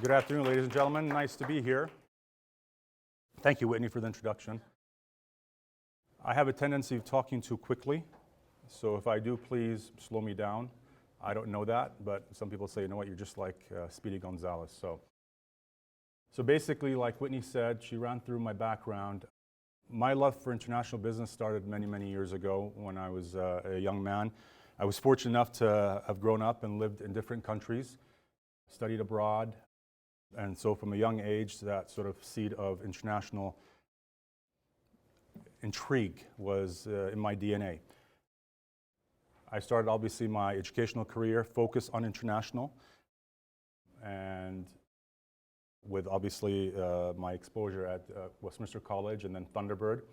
Good afternoon, ladies and gentlemen. Nice to be here. Thank you, Whitney, for the introduction. I have a tendency of talking too quickly, so if I do, please slow me down. I don't know that, but some people say, you know what, you're just like Speedy Gonzalez. So basically, like Whitney said, she ran through my background. My love for international business started many, many years ago when I was a young man. I was fortunate enough to have grown up and lived in different countries, studied abroad, and so from a young age, that sort of seed of international intrigue was in my DNA. I started obviously my educational career focused on international, and with obviously my exposure at Westminster College and then Thunderbird.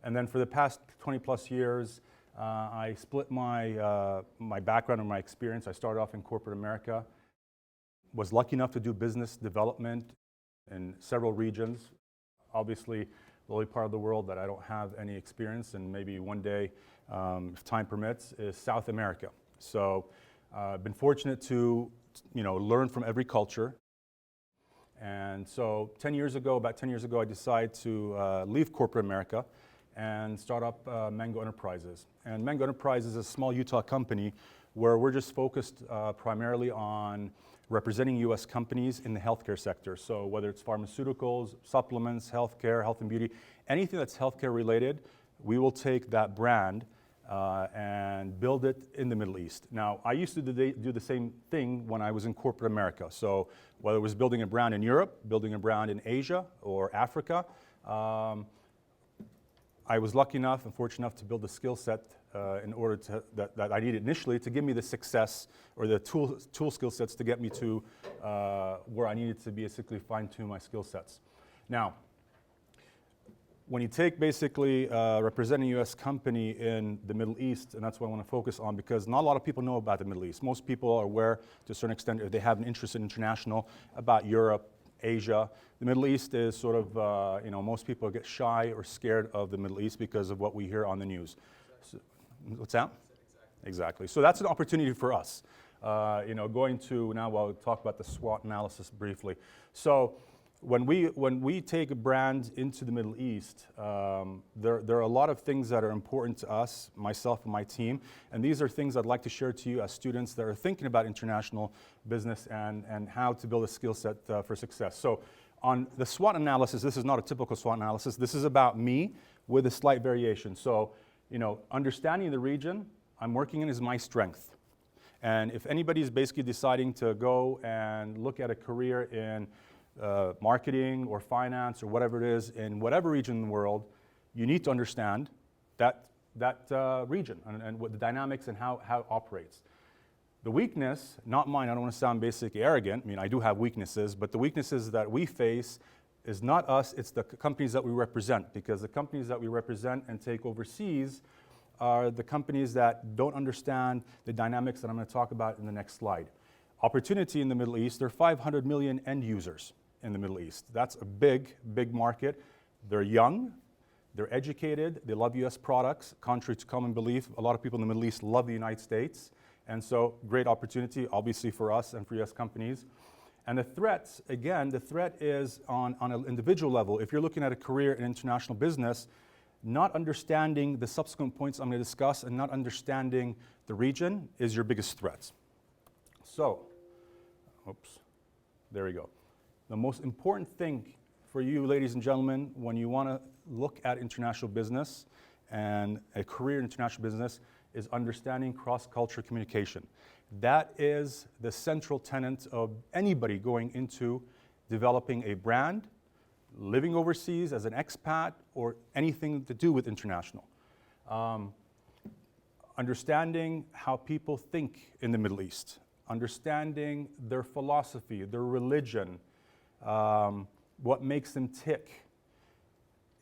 And then for the past 20 plus years, I split my background and my experience. I started off in corporate America, was lucky enough to do business development in several regions. Obviously, the only part of the world that I don't have any experience in, maybe one day, if time permits, is South America. So I've been fortunate to learn from every culture. And so about 10 years ago, I decided to leave corporate America and start up Mango Enterprises. And Mango Enterprises is a small Utah company where we're just focused primarily on representing U.S. companies in the healthcare sector. So whether it's pharmaceuticals, supplements, healthcare, health and beauty, anything that's healthcare related, we will take that brand and build it in the Middle East. Now, I used to do the same thing when I was in corporate America. So whether it was building a brand in Europe, building a brand in Asia or Africa, I was lucky enough and fortunate enough to build the skill set in order to that I needed initially to give me the success or the tool skill sets to get me to where I needed to basically fine-tune my skill sets. Now, when you take basically representing a U.S. company in the Middle East, and that's what I want to focus on because not a lot of people know about the Middle East. Most people are aware to a certain extent if they have an interest in international about Europe, Asia. The Middle East is sort of, most people get shy or scared of the Middle East because of what we hear on the news. So, what's that? Exactly. So that's an opportunity for us. Going to, now I'll talk about the SWOT analysis briefly. So when we take a brand into the Middle East, there are a lot of things that are important to us, myself and my team, and these are things I'd like to share to you as students that are thinking about international business and how to build a skill set for success. So on the SWOT analysis, this is not a typical SWOT analysis. This is about me with a slight variation. So, understanding the region I'm working in is my strength. And if anybody's basically deciding to go and look at a career in marketing or finance or whatever it is in whatever region in the world, you need to understand that region and what the dynamics and how it operates. The weakness, not mine, I don't want to sound basically arrogant, I do have weaknesses, but the weaknesses that we face is not us, it's the companies that we represent, because the companies that we represent and take overseas are the companies that don't understand the dynamics that I'm going to talk about in the next slide. Opportunity in the Middle East, there are 500 million end users in the Middle East. That's a big, big market. They're young, they're educated, they love US products. Contrary to common belief, a lot of people in the Middle East love the United States. And so, great opportunity, obviously, for us and for US companies. And the threats, again, the threat is on an individual level. If you're looking at a career in international business, not understanding the subsequent points I'm going to discuss and not understanding the region is your biggest threat. So, there we go. The most important thing for you, ladies and gentlemen, when you want to look at international business and a career in international business is understanding cross-cultural communication. That is the central tenet of anybody going into developing a brand, living overseas as an expat, or anything to do with international. Understanding how people think in the Middle East, understanding their philosophy, their religion, what makes them tick,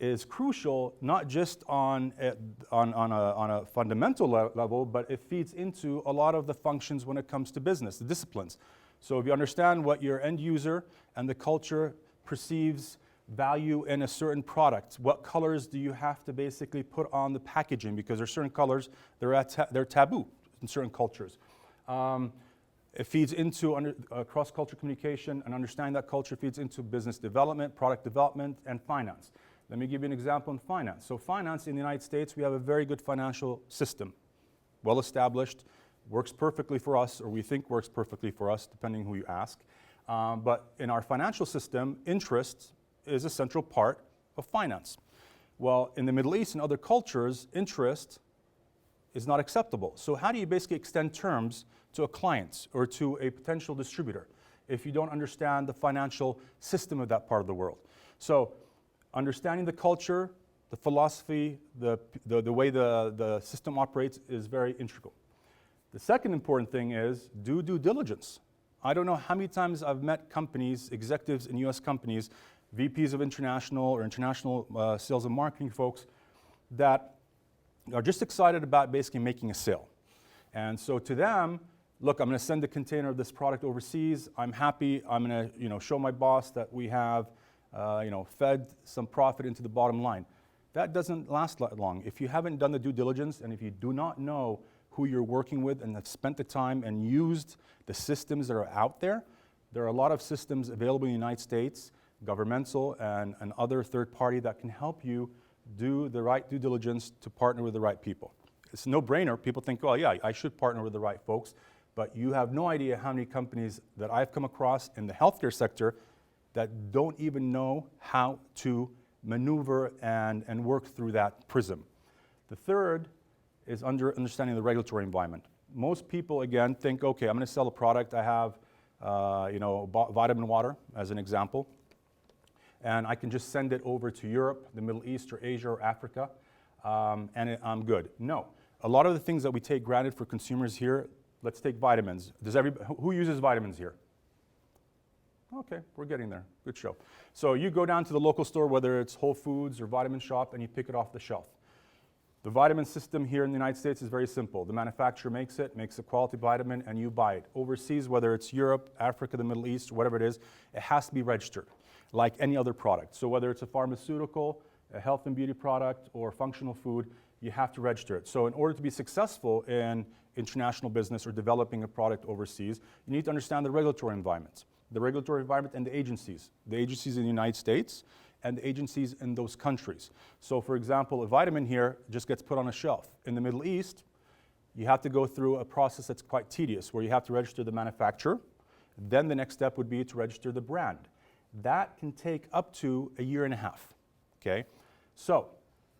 is crucial, not just on a fundamental level, but it feeds into a lot of the functions when it comes to business, the disciplines. So if you understand what your end user and the culture perceives value in a certain product, what colors do you have to basically put on the packaging, because there are certain colors, they're taboo in certain cultures. It feeds into cross-cultural communication, and understanding that culture feeds into business development, product development, and finance. Let me give you an example in finance. So finance in the United States, we have a very good financial system, well established, works perfectly for us, or we think works perfectly for us, depending who you ask. But in our financial system, interest is a central part of finance. Well, in the Middle East and other cultures, interest is not acceptable. So how do you basically extend terms to a client or to a potential distributor if you don't understand the financial system of that part of the world? So understanding the culture, the philosophy, the way the system operates is very integral. The second important thing is do due diligence. I don't know how many times I've met companies, executives in US companies, VPs of international or international sales and marketing folks that are just excited about basically making a sale. And so to them, look, I'm going to send a container of this product overseas. I'm happy. I'm going to, show my boss that we have, fed some profit into the bottom line. That doesn't last long. If you haven't done the due diligence and if you do not know who you're working with and have spent the time and used the systems that are out there, there are a lot of systems available in the United States, governmental and other third party that can help you do the right due diligence to partner with the right people. It's a no-brainer. People think, oh yeah, I should partner with the right folks, but you have no idea how many companies that I've come across in the healthcare sector that don't even know how to maneuver and work through that prism. The third is understanding the regulatory environment. Most people, again, think, okay, I'm going to sell a product. I have, vitamin water, as an example, and I can just send it over to Europe, the Middle East, or Asia, or Africa, and I'm good. No. A lot of the things that we take granted for consumers here, let's take vitamins. Who uses vitamins here? Okay, we're getting there. Good show. So you go down to the local store, whether it's Whole Foods or Vitamin Shop, and you pick it off the shelf. The vitamin system here in the United States is very simple. The manufacturer makes a quality vitamin, and you buy it. Overseas, whether it's Europe, Africa, the Middle East, whatever it is has to be registered, like any other product. So whether it's a pharmaceutical, a health and beauty product, or functional food, you have to register it. So in order to be successful in international business or developing a product overseas, you need to understand the regulatory environment. The regulatory environment and the agencies in the United States and the agencies in those countries. So for example, a vitamin here just gets put on a shelf. In the Middle East, you have to go through a process that's quite tedious, where you have to register the manufacturer. Then the next step would be to register the brand. That can take up to a year and a half, okay? So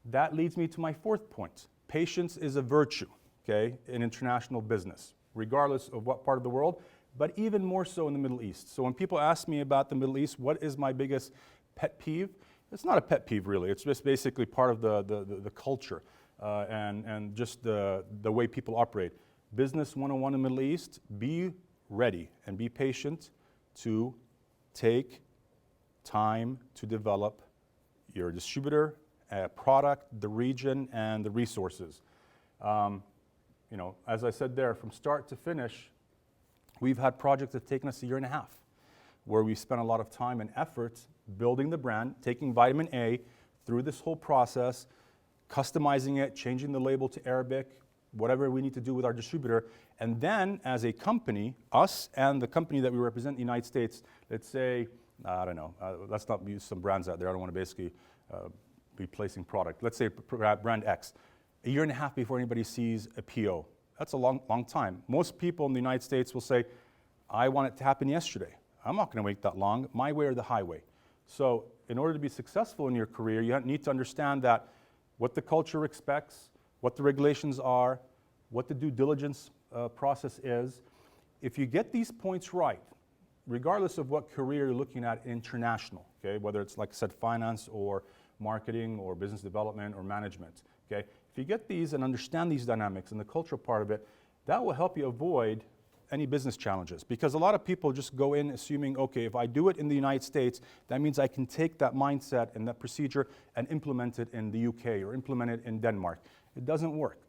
that leads me to my fourth point. Patience is a virtue, okay, in international business, regardless of what part of the world, but even more so in the Middle East. So when people ask me about the Middle East, what is my biggest pet peeve? It's not a pet peeve, really. It's just basically part of the culture and just the way people operate. Business 101 in the Middle East, be ready and be patient to take time to develop your distributor, product, the region, and the resources. As I said there, from start to finish, we've had projects that have taken us a year and a half, where we spent a lot of time and effort building the brand, taking vitamin A through this whole process, customizing it, changing the label to Arabic, whatever we need to do with our distributor. And then as a company, us and the company that we represent in the United States, let's say, I don't know, let's not use some brands out there. I don't want to basically be placing product. Let's say brand X. A year and a half before anybody sees a PO. That's a long time. Most people in the United States will say, I want it to happen yesterday. I'm not going to wait that long, my way or the highway. So in order to be successful in your career, you need to understand that what the culture expects, what the regulations are, what the due diligence process is. If you get these points right, regardless of what career you're looking at international, okay, whether it's, like I said, finance or marketing or business development or management, okay, if you get these and understand these dynamics and the cultural part of it, that will help you avoid any business challenges. Because a lot of people just go in assuming, okay, if I do it in the United States, that means I can take that mindset and that procedure and implement it in the UK or implement it in Denmark. It doesn't work.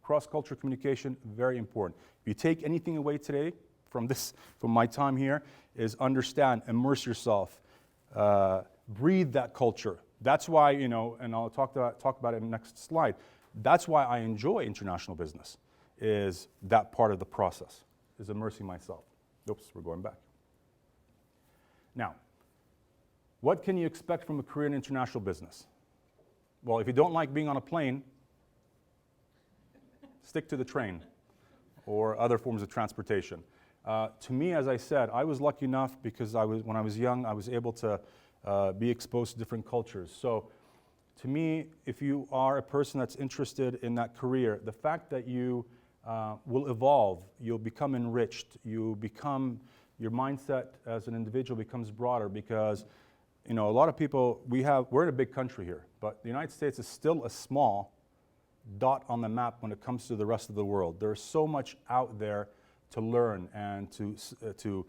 Cross-cultural communication, very important. If you take anything away today from my time here, is understand, immerse yourself, breathe that culture. That's why, and I'll talk about it in the next slide. That's why I enjoy international business, is that part of the process. is immersing myself. Oops, we're going back. Now, what can you expect from a career in international business? Well, if you don't like being on a plane, stick to the train or other forms of transportation. To me, as I said, I was lucky enough because when I was young, I was able to be exposed to different cultures. So to me, if you are a person that's interested in that career, the fact that you will evolve, you'll become enriched, your mindset as an individual becomes broader because, a lot of people, we're in a big country here, but the United States is still a small dot on the map when it comes to the rest of the world. There's so much out there to learn and to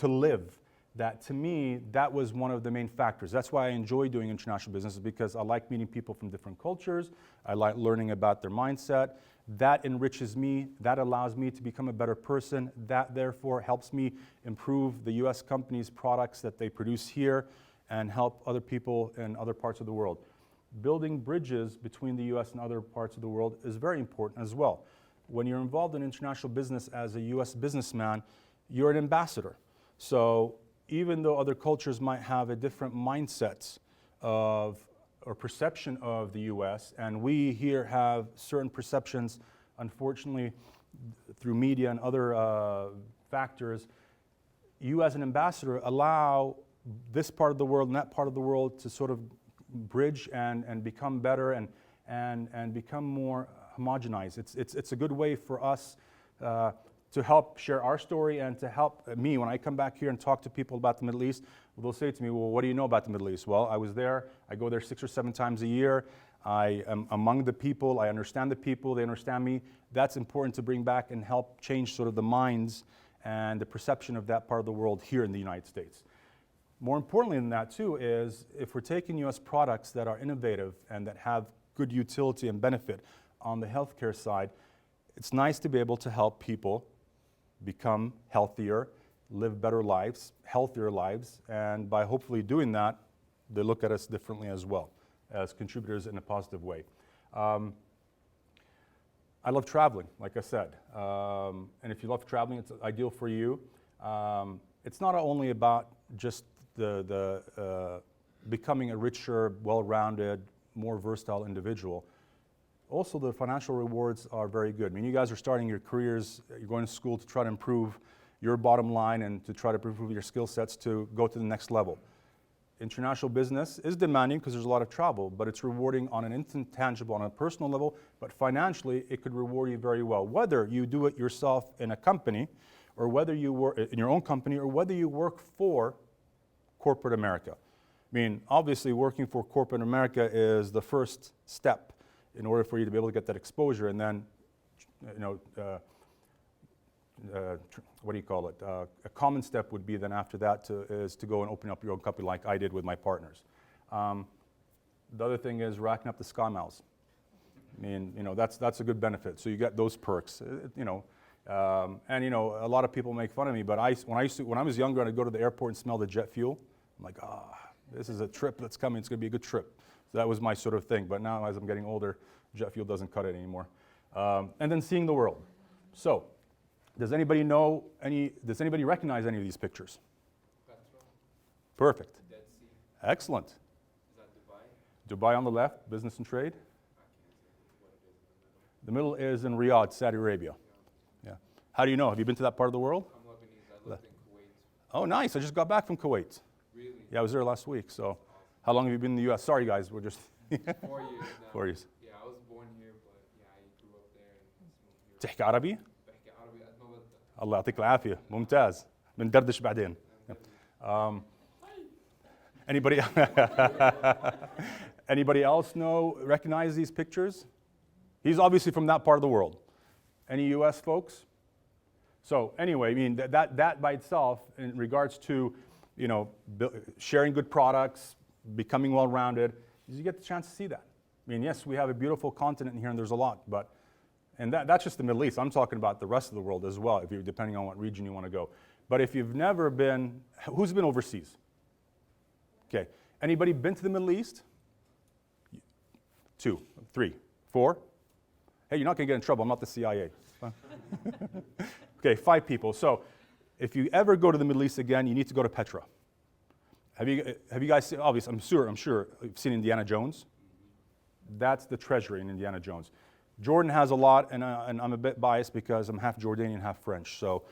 live, that to me, that was one of the main factors. That's why I enjoy doing international business, because I like meeting people from different cultures. I like learning about their mindset. That enriches me. That allows me to become a better person. That therefore helps me improve the US companies' products that they produce here and help other people in other parts of the world. Building bridges between the US and other parts of the world is very important as well. When you're involved in international business as a US businessman, you're an ambassador. So even though other cultures might have a different mindset or perception of the US, and we here have certain perceptions, unfortunately, through media and other factors, you as an ambassador allow this part of the world and that part of the world to sort of bridge and become better and become more homogenized. It's a good way for us to help share our story and to help me when I come back here and talk to people about the Middle East. They'll say to me, well, what do you know about the Middle East? Well, I was there. I go there 6 or 7 times a year. I am among the people. I understand the people. They understand me. That's important to bring back and help change sort of the minds and the perception of that part of the world here in the United States. More importantly than that, too, is if we're taking U.S. products that are innovative and that have good utility and benefit on the healthcare side, it's nice to be able to help people become healthier, live better lives, healthier lives, and by hopefully doing that, they look at us differently as well, as contributors in a positive way. I love traveling, like I said, and if you love traveling, it's ideal for you. It's not only about just the becoming a richer, well-rounded, more versatile individual. Also, the financial rewards are very good. I mean, you guys are starting your careers, you're going to school to try to improve your bottom line and to try to improve your skill sets to go to the next level. International business is demanding because there's a lot of travel, but it's rewarding on an intangible, on a personal level, but financially, it could reward you very well. Whether you do it yourself in a company, or whether you work in your own company, or whether you work for corporate America. I mean, obviously, working for corporate America is the first step in order for you to be able to get that exposure, and then, what do you call it? A common step would be then after that is to go and open up your own company like I did with my partners. The other thing is racking up the sky miles. I mean, that's a good benefit. So you get those perks, and a lot of people make fun of me, but when I was younger and I'd go to the airport and smell the jet fuel, I'm like, this is a trip that's coming. It's going to be a good trip. So that was my sort of thing. But now, as I'm getting older, jet fuel doesn't cut it anymore. And then seeing the world. So, does anybody recognize any of these pictures? Perfect. Dead Sea. Excellent. Is that Dubai? Dubai on the left, business and trade. The middle is in Riyadh, Saudi Arabia. Yeah. How do you know? Have you been to that part of the world? I'm Lebanese. I lived in Kuwait. Oh, nice. I just got back from Kuwait. Really? Yeah, I was there last week. So, how long have you been in the U.S.? Sorry, guys. We're just 4 years now. 4 years. Yeah, I was born here, but yeah, I grew up there and moved here. تحكي عربي؟ بحكي عربي قد ما بدك. الله يعطيك العافية. ممتاز. بندردش بعدين. Anybody else recognize these pictures? He's obviously from that part of the world. Any U.S. folks? So anyway, I mean, that by itself, in regards to, sharing good products, becoming well-rounded, you get the chance to see that. I mean, yes, we have a beautiful continent here, and there's a lot, and that's just the Middle East. I'm talking about the rest of the world as well, depending on what region you want to go. But if you've never been, who's been overseas? Okay, anybody been to the Middle East? 2, 3, 4? Hey, you're not going to get in trouble. I'm not the CIA. Okay, 5 people. So if you ever go to the Middle East again, you need to go to Petra. Have you guys seen, obviously, I'm sure you've seen Indiana Jones. That's the treasury in Indiana Jones. Jordan has a lot, and I'm a bit biased because I'm half Jordanian, half French. So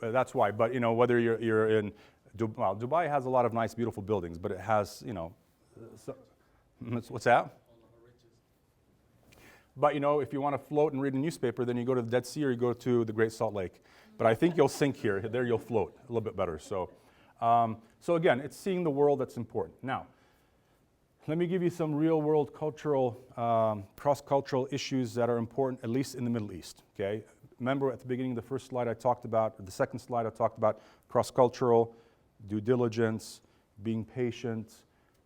that's why. But you know, whether you're in Dubai has a lot of nice, beautiful buildings, but it has, you know, what's that? But you know, if you want to float and read a newspaper, then you go to the Dead Sea or you go to the Great Salt Lake. But I think you'll sink here. There you'll float a little bit better. So, so again, it's seeing the world that's important. Now, let me give you some real-world cultural, cross-cultural issues that are important, at least in the Middle East. Okay. Remember at the beginning of the first slide I talked about, or the second slide I talked about cross-cultural, due diligence, being patient,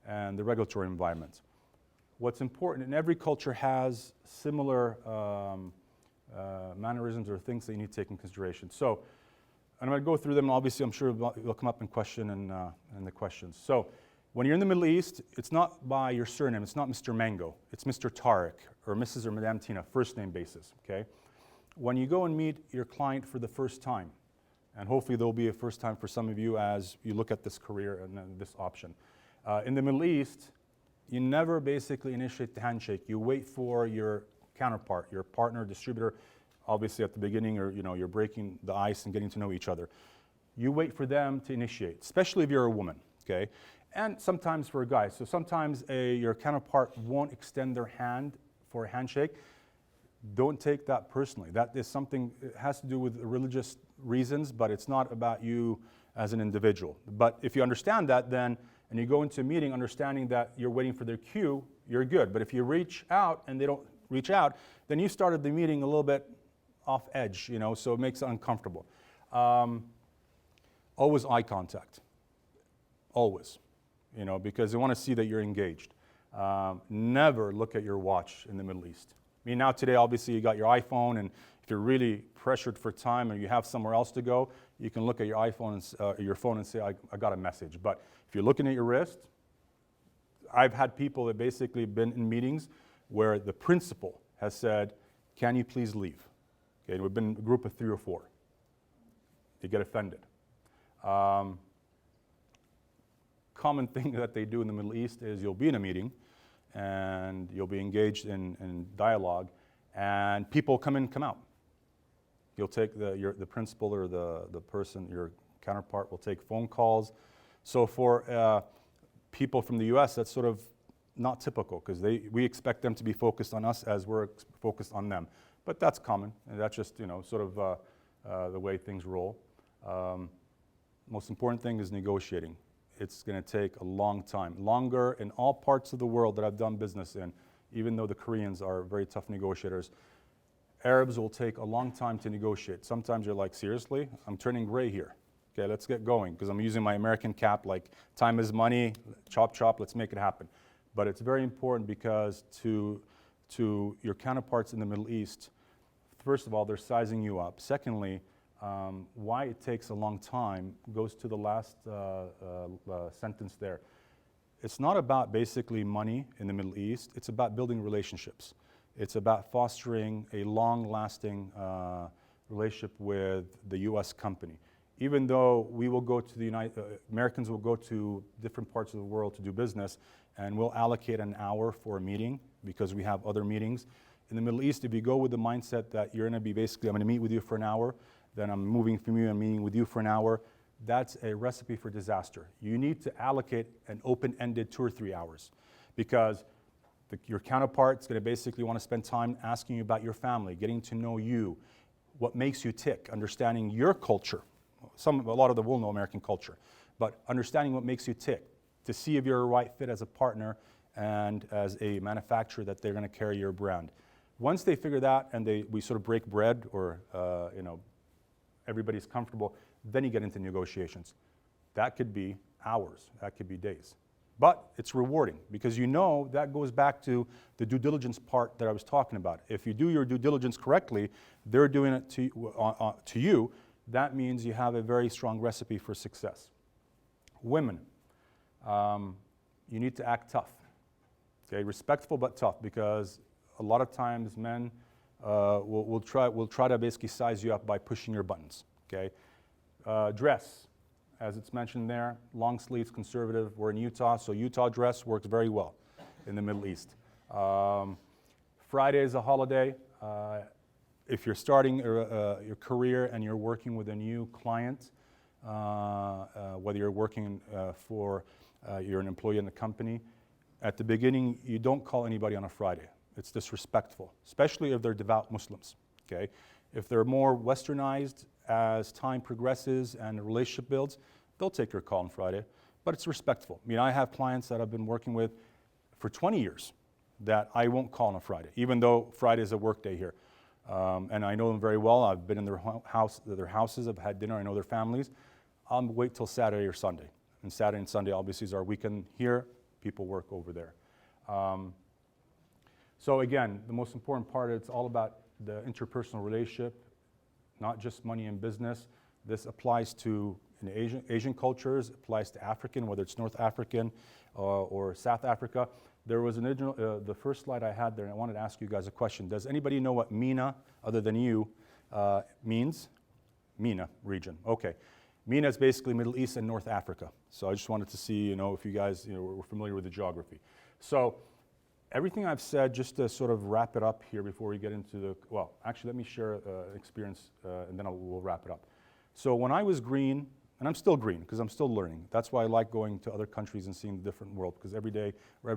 and the regulatory environment. What's important, and every culture has similar mannerisms or things that you need to take in consideration. So I'm going to go through them, and obviously I'm sure they'll come up in question and the questions. So when you're in the Middle East, it's not by your surname, it's not Mr. Mango, it's Mr. Tarek or Mrs. or Madame Tina, first name basis, okay? When you go and meet your client for the first time, and hopefully there'll be a first time for some of you as you look at this career and this option. In the Middle East, you never basically initiate the handshake. You wait for your counterpart, your partner, distributor, obviously at the beginning, or you know, you're breaking the ice and getting to know each other. You wait for them to initiate, especially if you're a woman, okay? And sometimes for a guy. So sometimes your counterpart won't extend their hand for a handshake. Don't take that personally. That is something, it has to do with religious reasons, but it's not about you as an individual. But if you understand that, then and you go into a meeting understanding that you're waiting for their cue, you're good. But if you reach out and they don't reach out, then you started the meeting a little bit off edge, you know, so it makes it uncomfortable. Always eye contact. Always, you know, because they want to see that you're engaged. Never look at your watch in the Middle East. I mean, now today, obviously, you got your iPhone, and if you're really pressured for time or you have somewhere else to go, you can look at your iPhone, your phone, and say, I got a message. But if you're looking at your wrist, I've had people that basically been in meetings where the principal has said, can you please leave? Okay, we've been a group of 3 or 4. They get offended. Common thing that they do in the Middle East is you'll be in a meeting and you'll be engaged in dialogue, and people come in, come out. You'll take the principal or the person, your counterpart will take phone calls. So for people from the U.S., that's sort of not typical because we expect them to be focused on us as we're focused on them. But that's common, and that's just, you know, sort of the way things roll. Most important thing is negotiating. It's going to take a long time, longer in all parts of the world that I've done business in, even though the Koreans are very tough negotiators. Arabs will take a long time to negotiate. Sometimes you're like, seriously? I'm turning gray here. Okay, let's get going, because I'm using my American cap, like time is money, chop, chop, let's make it happen. But it's very important because to your counterparts in the Middle East, first of all, they're sizing you up. Secondly, why it takes a long time goes to the last sentence there. It's not about basically money in the Middle East, it's about building relationships. It's about fostering a long-lasting relationship with the US company. Even though we will go to Americans will go to different parts of the world to do business, and we'll allocate an hour for a meeting because we have other meetings. In the Middle East, if you go with the mindset that you're going to be basically, I'm going to meet with you for an hour, then I'm moving from you and meeting with you for an hour, that's a recipe for disaster. You need to allocate an open-ended 2 or 3 hours, because your counterpart's going to basically want to spend time asking you about your family, getting to know you, what makes you tick, understanding your culture. A lot of them will know American culture, but understanding what makes you tick, to see if you're a right fit as a partner and as a manufacturer that they're going to carry your brand. Once they figure that and we sort of break bread, or you know, everybody's comfortable, then you get into negotiations. That could be hours, that could be days. But it's rewarding because you know that goes back to the due diligence part that I was talking about. If you do your due diligence correctly, they're doing it to you, that means you have a very strong recipe for success. Women, you need to act tough. Okay, respectful but tough, because a lot of times men will try to basically size you up by pushing your buttons, okay? Dress, as it's mentioned there, long sleeves, conservative. We're in Utah, so Utah dress works very well in the Middle East. Friday is a holiday. If you're starting your career and you're working with a new client, whether you're working you're an employee in the company, at the beginning, you don't call anybody on a Friday. It's disrespectful, especially if they're devout Muslims, okay? If they're more westernized, as time progresses and the relationship builds, they'll take your call on Friday, but it's respectful. I mean, I have clients that I've been working with for 20 years that I won't call on a Friday, even though Friday is a work day here. And I know them very well. I've been in their houses, I've had dinner, I know their families. I'll wait till Saturday or Sunday. And Saturday and Sunday obviously is our weekend here. People work over there. So again, the most important part, it's all about the interpersonal relationship, not just money in business. This applies to Asian cultures, applies to African, whether it's North African or South Africa. There was the first slide I had there, and I wanted to ask you guys a question. Does anybody know what MENA, other than you, means? MENA region, okay. MENA is basically Middle East and North Africa. So I just wanted to see, if you guys were familiar with the geography. So everything I've said, just to sort of wrap it up here before we get into actually let me share an experience and then we'll wrap it up. So when I was green, and I'm still green because I'm still learning. That's why I like going to other countries and seeing the different world, because every day or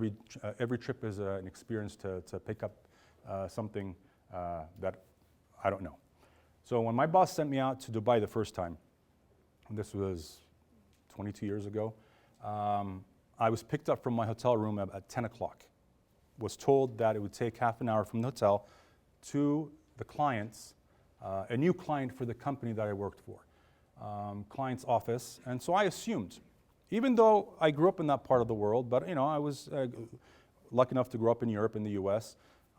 every trip is an experience to pick up something that I don't know. So when my boss sent me out to Dubai the first time, this was 22 years ago, I was picked up from my hotel room at 10 o'clock. Was told that it would take half an hour from the hotel to the client's, a new client for the company that I worked for, client's office. And so I assumed, even though I grew up in that part of the world, but I was lucky enough to grow up in Europe, in the US,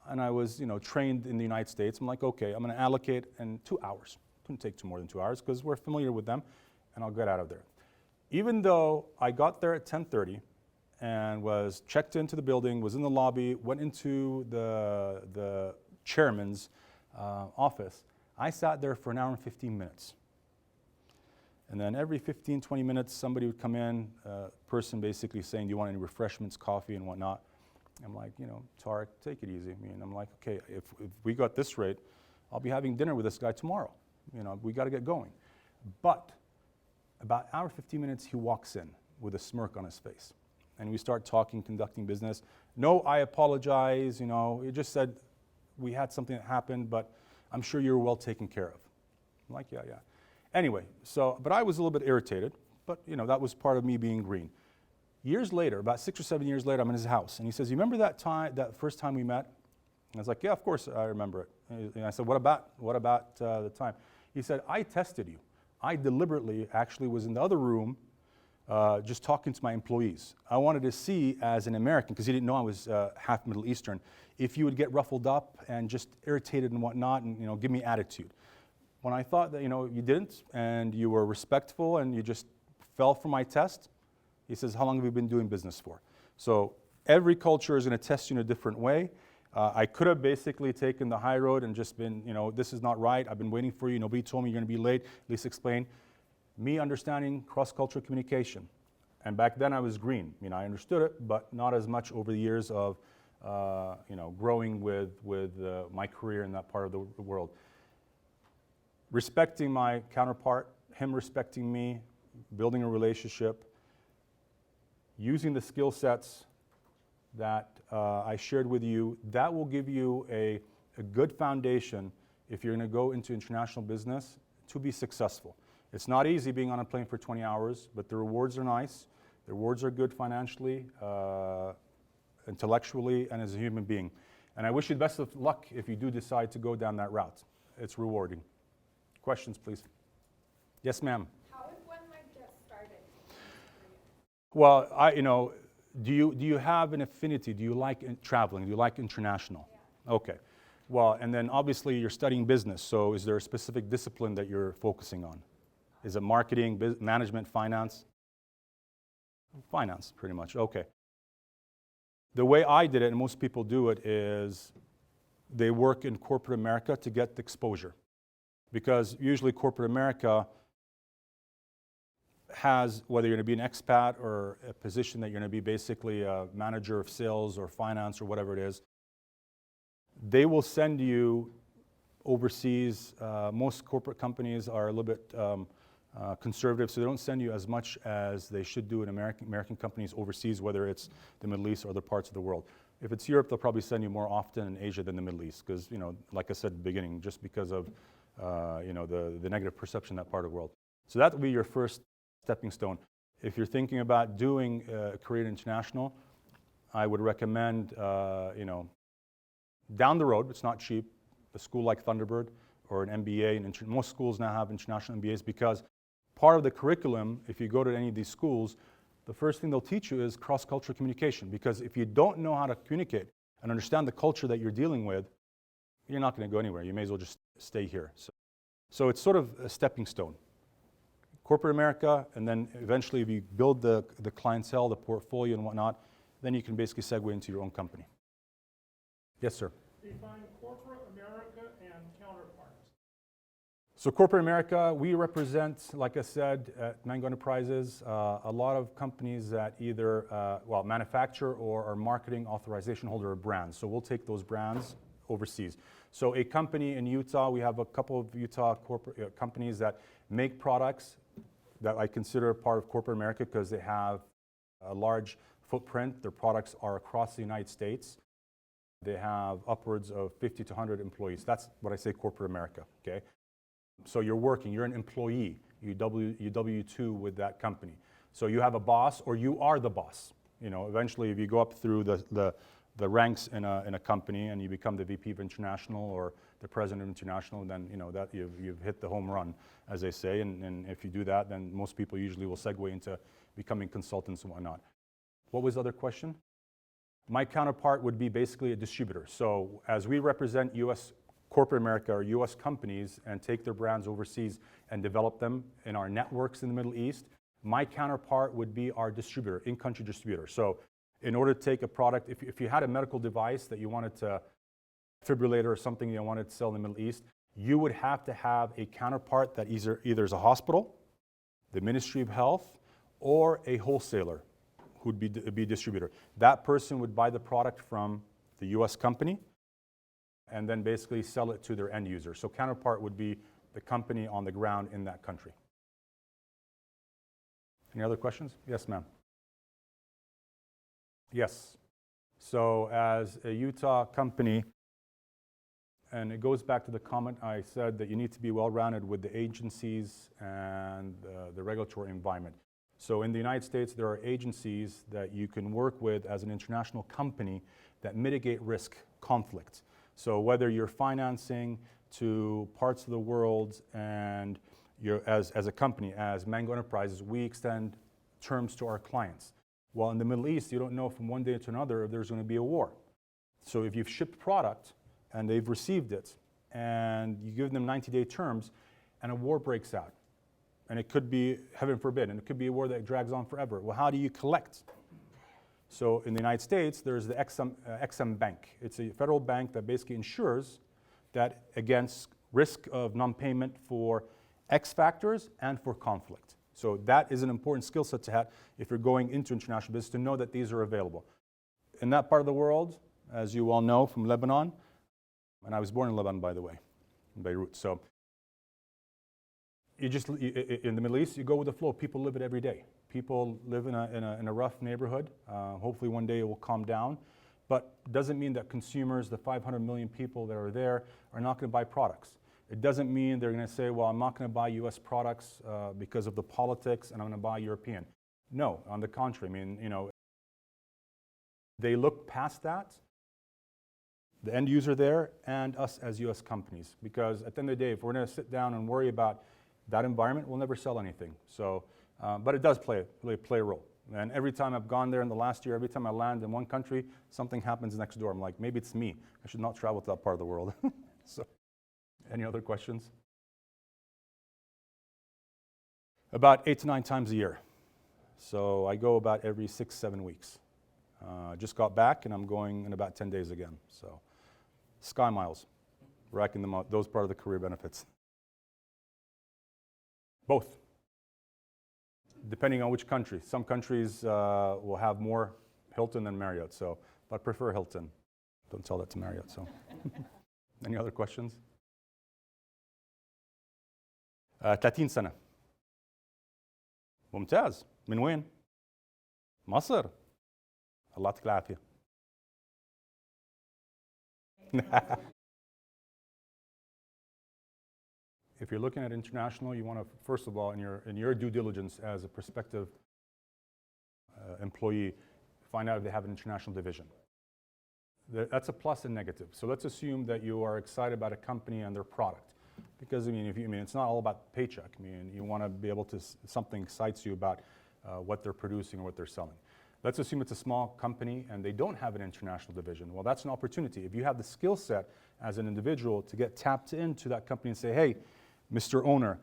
and I was trained in the United States. I'm like, okay, I'm going to allocate in 2 hours. Couldn't take more than 2 hours because we're familiar with them, and I'll get out of there. Even though I got there at 10:30 and was checked into the building, was in the lobby, went into the chairman's office, I sat there for an hour and 15 minutes. And then every 15, 20 minutes, somebody would come in, a person basically saying, do you want any refreshments, coffee and whatnot? I'm like, Tarek, take it easy. I'm like, okay, if we got this rate, I'll be having dinner with this guy tomorrow. We got to get going. But about an hour, 15 minutes, he walks in with a smirk on his face. And we start talking, conducting business. No, I apologize, It just said we had something that happened, but I'm sure you were well taken care of. I'm like, yeah. Anyway, but I was a little bit irritated, but that was part of me being green. Years later, about 6 or 7 years later, I'm in his house, and he says, you remember that first time we met? And I was like, yeah, of course I remember it. And I said, what about the time? He said, I tested you. I deliberately actually was in the other room just talking to my employees. I wanted to see, as an American, because he didn't know I was half Middle Eastern, if you would get ruffled up and just irritated and whatnot and give me attitude. When I thought that you didn't and you were respectful and you just fell for my test, he says, how long have you been doing business for? So every culture is going to test you in a different way. I could have basically taken the high road and just been, this is not right. I've been waiting for you. Nobody told me you're going to be late. At least explain. Me understanding cross-cultural communication. And back then I was green. I understood it, but not as much over the years of, growing with my career in that part of the world. Respecting my counterpart, him respecting me, building a relationship, using the skill sets that I shared with you, that will give you a good foundation if you're going to go into international business to be successful. It's not easy being on a plane for 20 hours, but the rewards are nice. The rewards are good financially, intellectually, and as a human being. And I wish you the best of luck if you do decide to go down that route. It's rewarding. Questions, please. Yes, ma'am. How is one like get started? Well, do you have an affinity? Do you like traveling? Do you like international? Yeah. Okay. Well, and then obviously you're studying business, so is there a specific discipline that you're focusing on? Is it marketing, management, finance? Finance, pretty much, okay. The way I did it, and most people do it, is they work in corporate America to get the exposure. Because usually corporate America has, whether you're going to be an expat or a position that you're going to be basically a manager of sales or finance or whatever it is, they will send you overseas. Most corporate companies are a little bit conservative, so they don't send you as much as they should do in American companies overseas, whether it's the Middle East or other parts of the world. If it's Europe, they'll probably send you more often in Asia than the Middle East, because, like I said at the beginning, just because of the negative perception in that part of the world. So that will be your first stepping stone. If you're thinking about doing a career international, I would recommend, down the road, it's not cheap, a school like Thunderbird or an MBA. And most schools now have international MBAs, because part of the curriculum, if you go to any of these schools, the first thing they'll teach you is cross-cultural communication. Because if you don't know how to communicate and understand the culture that you're dealing with, you're not going to go anywhere. You may as well just stay here. So it's sort of a stepping stone. Corporate America, and then eventually if you build the clientele, the portfolio and whatnot, then you can basically segue into your own company. Yes, sir. Define corporate America and counterparts. So corporate America, we represent, like I said, at Mango Enterprises, a lot of companies that either, manufacture or are marketing authorization holder of brands. So we'll take those brands overseas. So a company in Utah, we have a couple of Utah corporate companies that make products that I consider part of corporate America because they have a large footprint. Their products are across the United States. They have upwards of 50 to 100 employees. That's what I say corporate America, okay? So you're working, you're an employee. You W-2 with that company. So you have a boss, or you are the boss. Eventually if you go up through the ranks in a company and you become the VP of International or the President of International, then that you've hit the home run, as they say. And if you do that, then most people usually will segue into becoming consultants and whatnot. What was the other question? My counterpart would be basically a distributor. So as we represent U.S. corporate America or U.S. companies and take their brands overseas and develop them in our networks in the Middle East, my counterpart would be our distributor, in-country distributor. So in order to take a product, if you had a medical device that you wanted to, defibrillator or something you wanted to sell in the Middle East, you would have to have a counterpart that either is a hospital, the Ministry of Health, or a wholesaler who'd be a distributor. That person would buy the product from the U.S. company and then basically sell it to their end user. So counterpart would be the company on the ground in that country. Any other questions? Yes, ma'am. Yes. So as a Utah company, and it goes back to the comment I said that you need to be well-rounded with the agencies and the regulatory environment. So in the United States, there are agencies that you can work with as an international company that mitigate risk conflict. So whether you're financing to parts of the world and you're, as a company, as Mango Enterprises, we extend terms to our clients. Well, in the Middle East, you don't know from one day to another if there's going to be a war. So if you've shipped product and they've received it and you give them 90-day terms and a war breaks out, and it could be, heaven forbid, and it could be a war that drags on forever. Well, how do you collect? So in the United States, there's the Ex-Im Bank. It's a federal bank that basically ensures that against risk of non-payment for X factors and for conflict. So that is an important skill set to have if you're going into international business, to know that these are available. In that part of the world, as you all know from Lebanon, and I was born in Lebanon, by the way, in Beirut. So in the Middle East, you go with the flow. People live it every day. People live in a rough neighborhood. Hopefully one day it will calm down. But it doesn't mean that consumers, the 500 million people that are there, are not going to buy products. It doesn't mean they're going to say, well, I'm not going to buy US products because of the politics and I'm going to buy European. No, on the contrary. I mean, they look past that, the end user there, and us as US companies. Because at the end of the day, if we're going to sit down and worry about that environment, we'll never sell anything. So, but it does play a role. And every time I've gone there in the last year, every time I land in one country, something happens next door. I'm like, maybe it's me. I should not travel to that part of the world. So, any other questions? About 8 to 9 times a year. So I go about every 6, 7 weeks. Just got back and I'm going in about 10 days again. So Sky miles, racking them out. Those part of the career benefits. Both, depending on which country. Some countries will have more Hilton than Marriott, so I prefer Hilton. Don't tell that to Marriott. So, any other questions? 30 سنة. ممتاز. من وين؟ مصر. الله يعطيك العافية. If you're looking at international, you want to, first of all, in your due diligence as a prospective employee, find out if they have an international division. That's a plus and negative. So let's assume that you are excited about a company and their product. Because it's not all about paycheck. You want to be able to, something excites you about what they're producing or what they're selling. Let's assume it's a small company and they don't have an international division. Well, that's an opportunity. If you have the skill set as an individual to get tapped into that company and say, hey, Mr. Owner,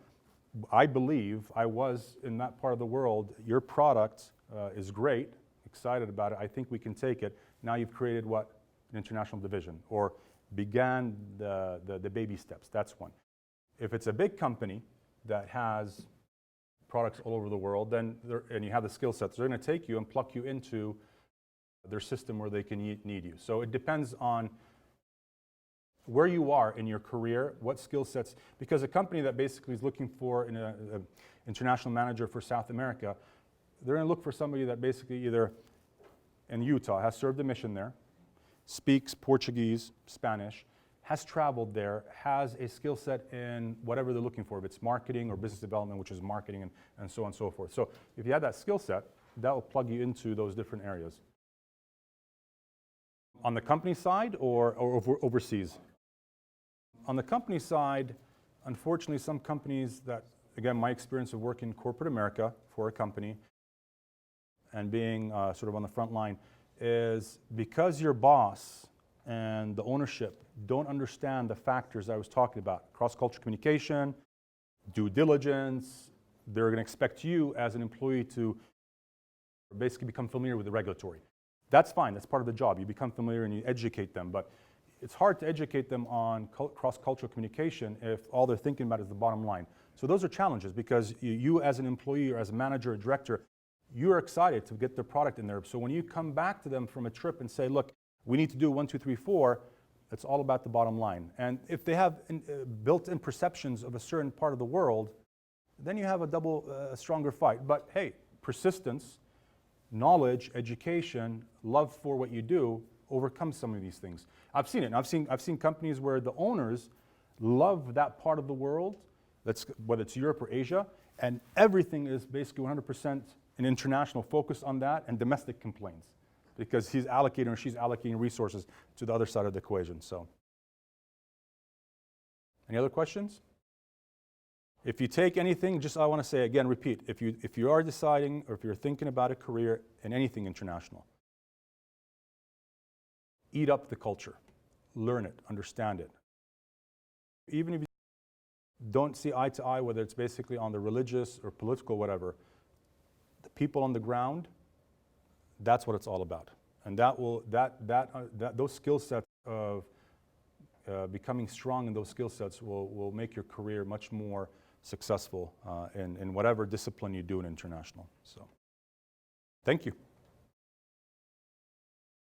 I believe I was in that part of the world. Your product is great, excited about it. I think we can take it. Now you've created what? An international division, or began the baby steps. That's one. If it's a big company that has products all over the world, then and you have the skill sets, they're going to take you and pluck you into their system where they can need you. So it depends on where you are in your career, what skill sets, because a company that basically is looking for an international manager for South America, they're going to look for somebody that basically either in Utah has served a mission there, speaks Portuguese, Spanish, has traveled there, has a skill set in whatever they're looking for, if it's marketing or business development, which is marketing, and so on and so forth. So if you have that skill set, that will plug you into those different areas. On the company side or overseas? On the company side, unfortunately, some companies that, again, my experience of working in corporate America for a company and being sort of on the front line is because your boss and the ownership don't understand the factors I was talking about, cross-cultural communication, due diligence, they're going to expect you as an employee to basically become familiar with the regulatory. That's fine, that's part of the job. You become familiar and you educate them, but it's hard to educate them on cross-cultural communication if all they're thinking about is the bottom line. So those are challenges because you as an employee or as a manager or director, you're excited to get their product in there. So when you come back to them from a trip and say, look, we need to do 1, 2, 3, 4, it's all about the bottom line. And if they have built-in perceptions of a certain part of the world, then you have a stronger fight. But hey, persistence, knowledge, education, love for what you do overcomes some of these things. I've seen it. I've seen companies where the owners love that part of the world, whether it's Europe or Asia, and everything is basically 100% an international focus on that and domestic complaints because he's allocating or she's allocating resources to the other side of the equation. So, any other questions? If you take anything, I want to say again, repeat, if you are deciding or if you're thinking about a career in anything international, eat up the culture, learn it, understand it. Even if you don't see eye to eye, whether it's basically on the religious or political, whatever, the people on the ground, that's what it's all about. And those skill sets of becoming strong in those skill sets will make your career much more successful in whatever discipline you do in international. So, thank you.